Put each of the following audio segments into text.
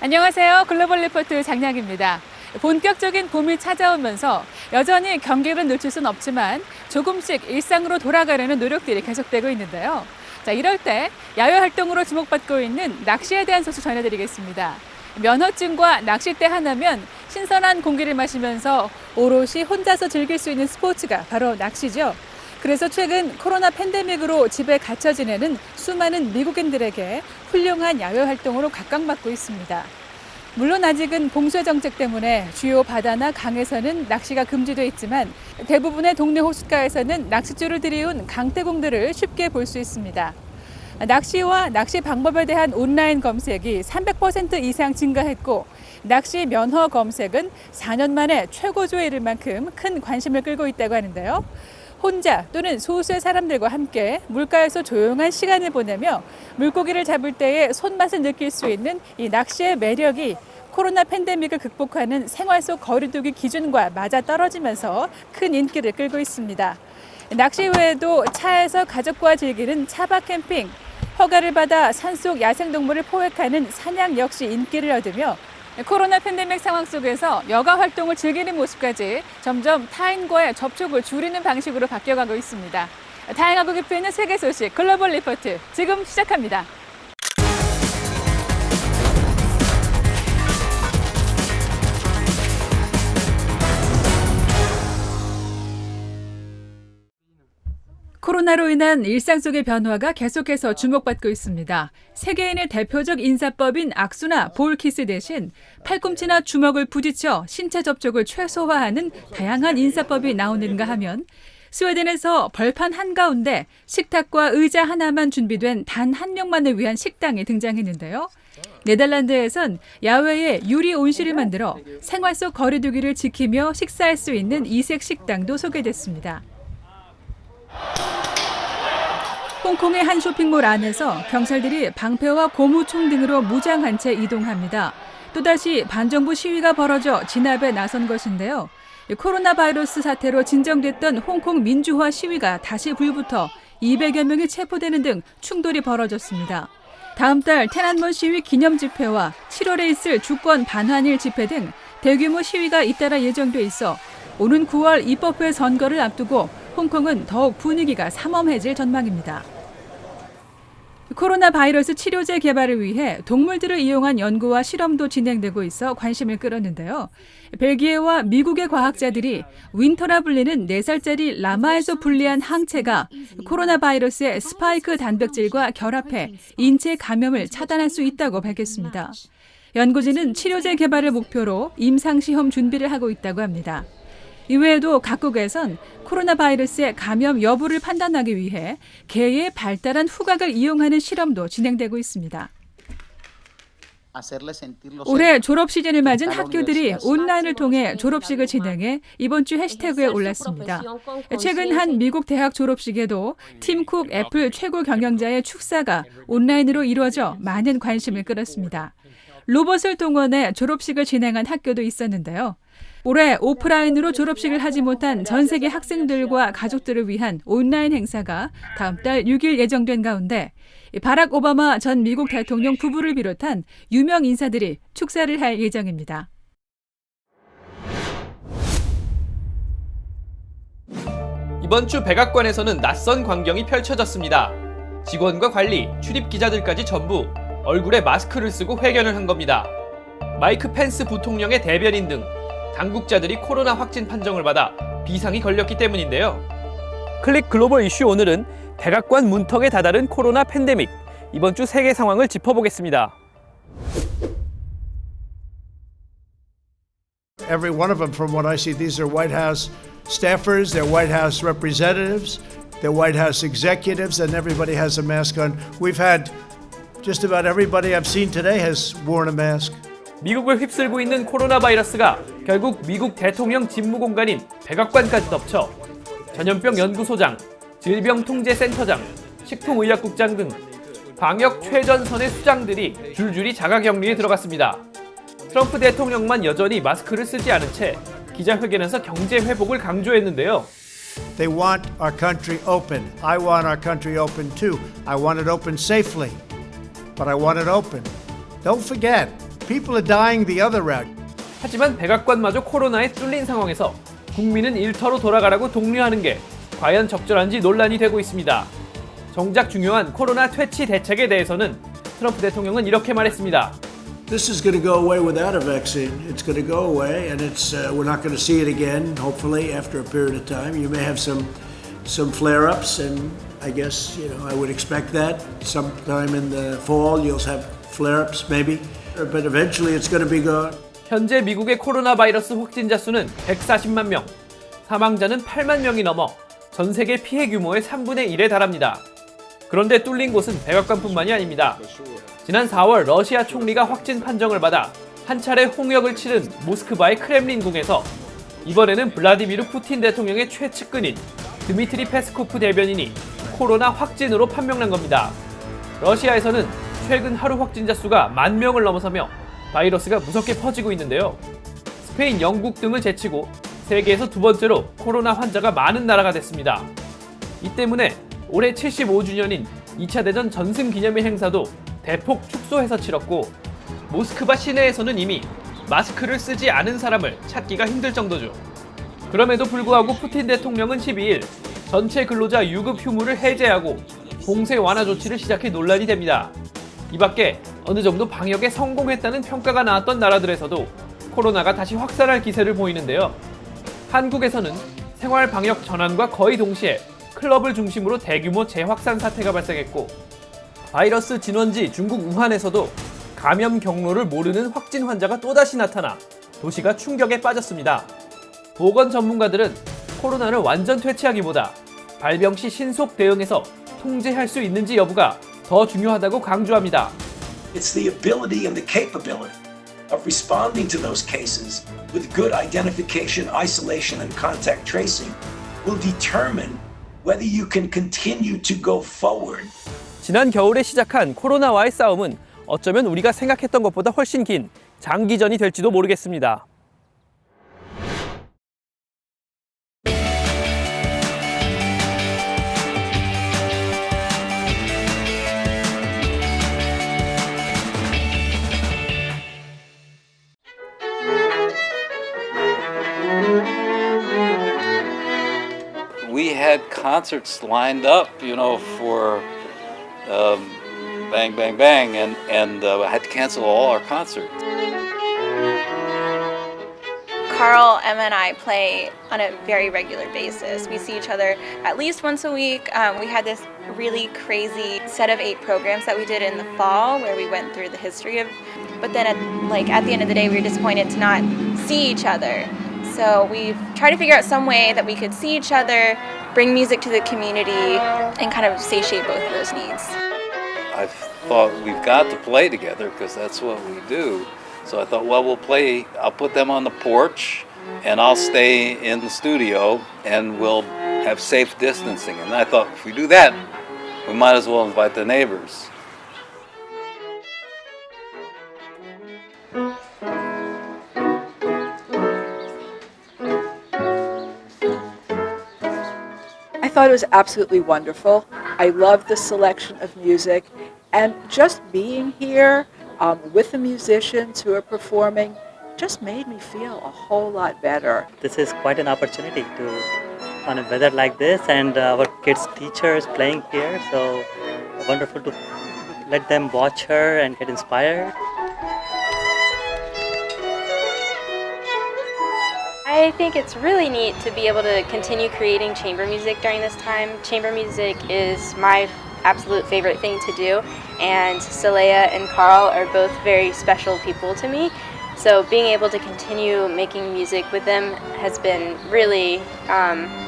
안녕하세요. 글로벌 리포트 장량입니다. 본격적인 봄이 찾아오면서 여전히 경기를 늦출 순 없지만 조금씩 일상으로 돌아가려는 노력들이 계속되고 있는데요. 이럴 때 야외 활동으로 주목받고 있는 낚시에 대한 소식 전해드리겠습니다. 면허증과 낚싯대 하나면 신선한 공기를 마시면서 오롯이 혼자서 즐길 수 있는 스포츠가 바로 낚시죠. 그래서 최근 코로나 팬데믹으로 집에 갇혀 지내는 수많은 미국인들에게 훌륭한 야외 활동으로 각광받고 있습니다. 물론 아직은 봉쇄 정책 때문에 주요 바다나 강에서는 낚시가 금지돼 있지만 대부분의 동네 호숫가에서는 낚싯줄을 들이운 강태공들을 쉽게 볼 수 있습니다. 낚시와 낚시 방법에 대한 온라인 검색이 300% 이상 증가했고 낚시 면허 검색은 4년 만에 최고조에 이를 만큼 큰 관심을 끌고 있다고 하는데요. 혼자 또는 소수의 사람들과 함께 물가에서 조용한 시간을 보내며 물고기를 잡을 때의 손맛을 느낄 수 있는 이 낚시의 매력이 코로나 팬데믹을 극복하는 생활 속 거리두기 기준과 맞아떨어지면서 큰 인기를 끌고 있습니다. 낚시 외에도 차에서 가족과 즐기는 차박 캠핑, 허가를 받아 산속 야생동물을 포획하는 사냥 역시 인기를 얻으며 코로나 팬데믹 상황 속에서 여가 활동을 즐기는 모습까지 점점 타인과의 접촉을 줄이는 방식으로 바뀌어가고 있습니다. 다양하고 깊이 있는 세계 소식 글로벌 리포트 지금 시작합니다. 코로나로 인한 일상 속의 변화가 계속해서 주목받고 있습니다. 세계인의 대표적 인사법인 악수나 볼키스 대신 팔꿈치나 주먹을 부딪혀 신체 접촉을 최소화하는 다양한 인사법이 나오는가 하면 스웨덴에서 벌판 한가운데 식탁과 의자 하나만 준비된 단 한 명만을 위한 식당이 등장했는데요. 네덜란드에선 야외에 유리 온실을 만들어 생활 속 거리두기를 지키며 식사할 수 있는 이색 식당도 소개됐습니다. 홍콩의 한 쇼핑몰 안에서 경찰들이 방패와 고무총 등으로 무장한 채 이동합니다. 또다시 반정부 시위가 벌어져 진압에 나선 것인데요. 코로나 바이러스 사태로 진정됐던 홍콩 민주화 시위가 다시 불붙어 200여 명이 체포되는 등 충돌이 벌어졌습니다. 다음 달天安문 시위 기념 집회와 7월에 있을 주권 반환일 집회 등 대규모 시위가 잇따라 예정돼 있어 오는 9월 입법회 선거를 앞두고 홍콩은 더욱 분위기가 삼엄해질 전망입니다. 코로나 바이러스 치료제 개발을 위해 동물들을 이용한 연구와 실험도 진행되고 있어 관심을 끌었는데요. 벨기에와 미국의 과학자들이 윈터라 불리는 4살짜리 라마에서 분리한 항체가 코로나 바이러스의 스파이크 단백질과 결합해 인체 감염을 차단할 수 있다고 밝혔습니다. 연구진은 치료제 개발을 목표로 임상시험 준비를 하고 있다고 합니다. 이외에도 각국에선 코로나 바이러스의 감염 여부를 판단하기 위해 개의 발달한 후각을 이용하는 실험도 진행되고 있습니다. 올해 졸업 시즌을 맞은 학교들이 온라인을 통해 졸업식을 진행해 이번 주 해시태그에 올랐습니다. 최근 한 미국 대학 졸업식에도 팀쿡 애플 최고 경영자의 축사가 온라인으로 이루어져 많은 관심을 끌었습니다. 로봇을 동원해 졸업식을 진행한 학교도 있었는데요. 올해 오프라인으로 졸업식을 하지 못한 전 세계 학생들과 가족들을 위한 온라인 행사가 다음 달 6일 예정된 가운데 바락 오바마 전 미국 대통령 부부를 비롯한 유명 인사들이 축사를 할 예정입니다. 이번 주 백악관에서는 낯선 광경이 펼쳐졌습니다. 직원과 관리, 출입 기자들까지 전부 얼굴에 마스크를 쓰고 회견을 한 겁니다. 마이크 펜스 부통령의 대변인 등 당국자들이 코로나 확진 판정을 받아 비상이 걸렸기 때문인데요. 클릭 글로벌 이슈 오늘은 백악관 문턱에 다다른 코로나 팬데믹, 이번 주 세계 상황을 짚어보겠습니다. Every one of them, from what I see, these are White House staffers, they're White House representatives, they're White House executives, and everybody has a mask on. We've had just about everybody I've seen today has worn a mask. 미국을 휩쓸고 있는 코로나 바이러스가 결국 미국 대통령 집무 공간인 백악관까지 덮쳐 전염병 연구소장, 질병통제센터장, 식품의약국장 등 방역 최전선의 수장들이 줄줄이 자가격리에 들어갔습니다. 트럼프 대통령만 여전히 마스크를 쓰지 않은 채 기자회견에서 경제 회복을 강조했는데요. They want our country open. I want our country open too. I want it open safely, but I want it open. Don't forget, People are dying the other route. 하지만 백악관마저 코로나에 뚫린 상황에서 국민은 일터로 돌아가라고 독려하는 게 과연 적절한지 논란이 되고 있습니다. 정작 중요한 코로나 퇴치 대책에 대해서는 트럼프 대통령은 이렇게 말했습니다. This is going to go away without a vaccine. It's going to go away, and we're not going to see it again. Hopefully, after a period of time, you may have some flare-ups, and I guess I would expect that sometime in the fall you'll have flare-ups, maybe, but eventually it's going to be gone. 현재 미국의 코로나 바이러스 확진자 수는 140만 명, 사망자는 8만 명이 넘어 전 세계 피해 규모의 3분의 1에 달합니다. 그런데 뚫린 곳은 백악관뿐만이 아닙니다. 지난 4월 러시아 총리가 확진 판정을 받아 한 차례 홍역을 치른 모스크바의 크렘린궁에서 이번에는 블라디미르 푸틴 대통령의 최측근인 드미트리 페스코프 대변인이 코로나 확진으로 판명난 겁니다. 러시아에서는 최근 하루 확진자 수가 10,000명을 넘어서며 바이러스가 무섭게 퍼지고 있는데요. 스페인, 영국 등을 제치고 세계에서 두 번째로 코로나 환자가 많은 나라가 됐습니다. 이 때문에 올해 75주년인 2차 대전 전승 기념일 행사도 대폭 축소해서 치렀고 모스크바 시내에서는 이미 마스크를 쓰지 않은 사람을 찾기가 힘들 정도죠. 그럼에도 불구하고 푸틴 대통령은 12일 전체 근로자 유급 휴무를 해제하고 봉쇄 완화 조치를 시작해 논란이 됩니다. 이 밖에 어느 정도 방역에 성공했다는 평가가 나왔던 나라들에서도 코로나가 다시 확산할 기세를 보이는데요. 한국에서는 생활 방역 전환과 거의 동시에 클럽을 중심으로 대규모 재확산 사태가 발생했고 바이러스 진원지 중국 우한에서도 감염 경로를 모르는 확진 환자가 또다시 나타나 도시가 충격에 빠졌습니다. 보건 전문가들은 코로나를 완전 퇴치하기보다 발병 시 신속 대응해서 통제할 수 있는지 여부가 더 중요하다고 강조합니다. It's the ability and the capability of responding to those cases with good identification, isolation, and contact tracing will determine whether you can continue to go forward. 지난 겨울에 시작한 코로나와의 싸움은 어쩌면 우리가 생각했던 것보다 훨씬 긴 장기전이 될지도 모르겠습니다. We had concerts lined up, for Bang Bang Bang, and I had to cancel all our concerts. Carl, Emma, and I play on a very regular basis. We see each other at least once a week. We had this really crazy set of 8 programs that we did in the fall where we went through the history of, but then at the end of the day we were disappointed to not see each other. So we've tried to figure out some way that we could see each other, bring music to the community, and kind of satiate both of those needs. I thought we've got to play together because that's what we do. So I thought, well, I'll put them on the porch and I'll stay in the studio and we'll have safe distancing. And I thought if we do that, we might as well invite the neighbors. I thought it was absolutely wonderful. I loved the selection of music, and just being here with the musicians who are performing just made me feel a whole lot better. This is quite an opportunity to, on a weather like this, and our kids' teachers playing here, so wonderful to let them watch her and get inspired. I think it's really neat to be able to continue creating chamber music during this time. Chamber music is my absolute favorite thing to do, and Saleha and Carl are both very special people to me. So being able to continue making music with them has been really,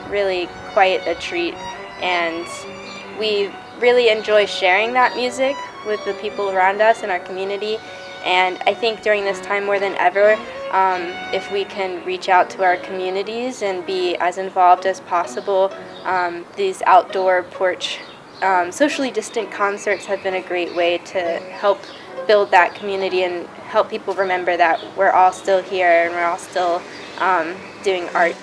really quite a treat, and we really enjoy sharing that music with the people around us in our community. And I think during this time more than ever, if we can reach out to our communities and be as involved as possible, these outdoor porch, socially distant concerts have been a great way to help build that community and help people remember that we're all still here and we're all still doing art.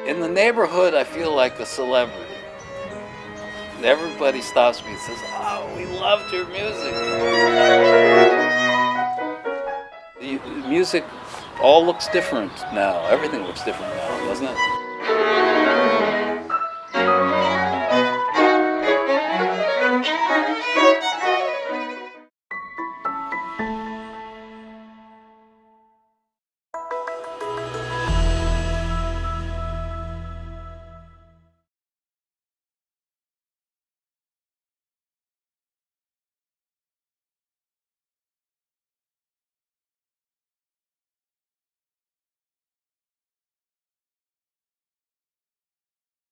In the neighborhood, I feel like a celebrity. everybody stops me and says, "Oh, we loved your music." The music all looks different now. Everything looks different now, doesn't it?